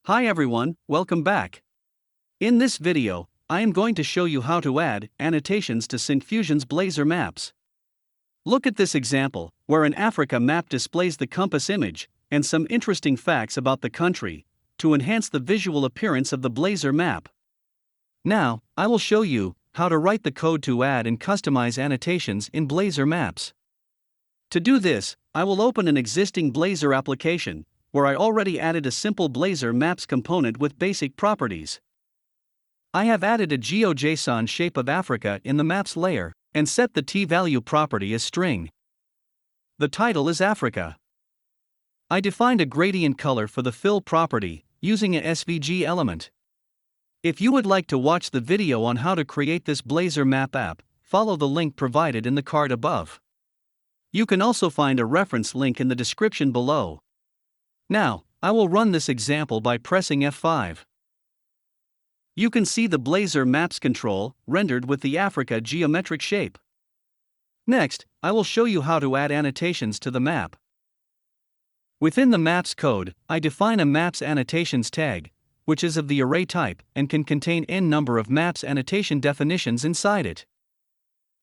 Hi everyone, welcome back. In this video, I am going to show you how to add annotations to Syncfusion's Blazor Maps. Look at this example, where an Africa map displays the compass image and some interesting facts about the country to enhance the visual appearance of the Blazor map. Now, I will show you how to write the code to add and customize annotations in Blazor Maps. To do this, I will open an existing Blazor application, where I already added a simple Blazor Maps component with basic properties. I have added a GeoJSON shape of Africa in the Maps layer, and set the t-value property as string. The title is Africa. I defined a gradient color for the fill property, using a SVG element. If you would like to watch the video on how to create this Blazor Map app, follow the link provided in the card above. You can also find a reference link in the description below. Now, I will run this example by pressing F5. You can see the Blazor Maps control rendered with the Africa geometric shape. Next, I will show you how to add annotations to the map. Within the Maps code, I define a Maps Annotations tag, which is of the array type and can contain n number of Maps annotation definitions inside it.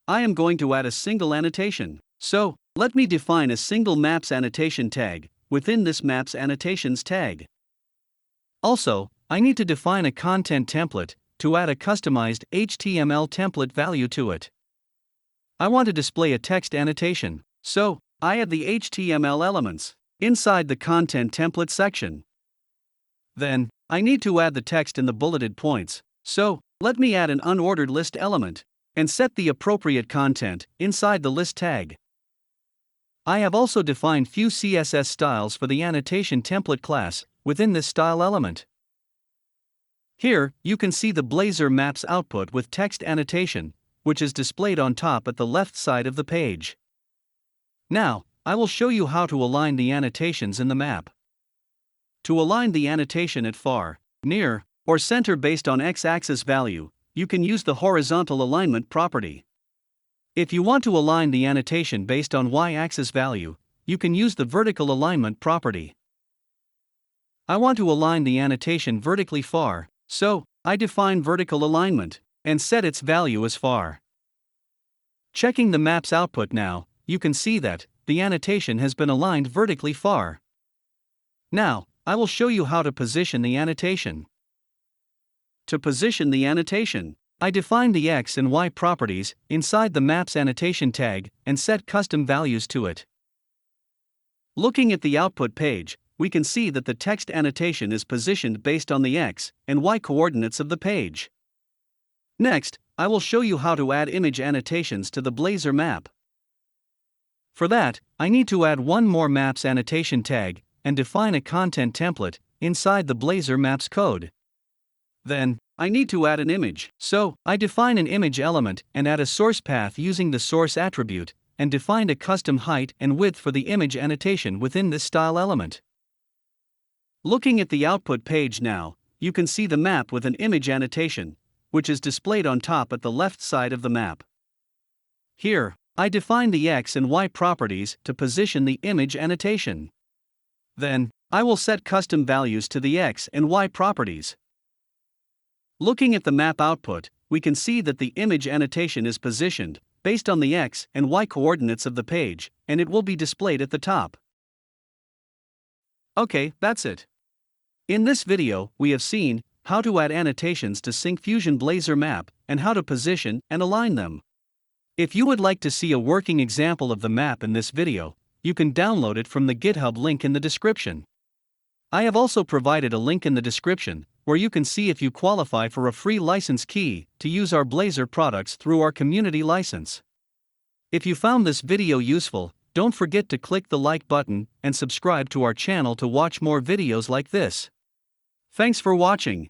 I am going to add a single annotation, so let me define a single Maps annotation tag within this Maps Annotations tag. Also, I need to define a content template to add a customized HTML template value to it. I want to display a text annotation, so I add the HTML elements inside the content template section. Then, I need to add the text in the bulleted points, so let me add an unordered list element and set the appropriate content inside the list tag. I have also defined few CSS styles for the annotation template class within this style element. Here, you can see the Blazor Maps output with text annotation, which is displayed on top at the left side of the page. Now, I will show you how to align the annotations in the map. To align the annotation at far, near, or center based on x-axis value, you can use the horizontal alignment property. If you want to align the annotation based on y-axis value, you can use the vertical alignment property. I want to align the annotation vertically far, so I define vertical alignment and set its value as far. Checking the map's output now, you can see that the annotation has been aligned vertically far. Now, I will show you how to position the annotation. To position the annotation, I define the X and Y properties inside the Maps Annotation tag and set custom values to it. Looking at the output page, we can see that the text annotation is positioned based on the X and Y coordinates of the page. Next, I will show you how to add image annotations to the Blazor map. For that, I need to add one more Maps Annotation tag and define a content template inside the Blazor Maps code. Then, I need to add an image, so I define an image element and add a source path using the source attribute, and define a custom height and width for the image annotation within this style element. Looking at the output page now, you can see the map with an image annotation, which is displayed on top at the left side of the map. Here, I define the X and Y properties to position the image annotation. Then, I will set custom values to the X and Y properties. Looking at the map output, we can see that the image annotation is positioned based on the X and Y coordinates of the page, and it will be displayed at the top. Okay, that's it. In this video, we have seen how to add annotations to Syncfusion Blazor Map and how to position and align them. If you would like to see a working example of the map in this video, you can download it from the GitHub link in the description. I have also provided a link in the description where you can see if you qualify for a free license key to use our Blazor products through our community license. If you found this video useful, don't forget to click the like button and subscribe to our channel to watch more videos like this. Thanks for watching.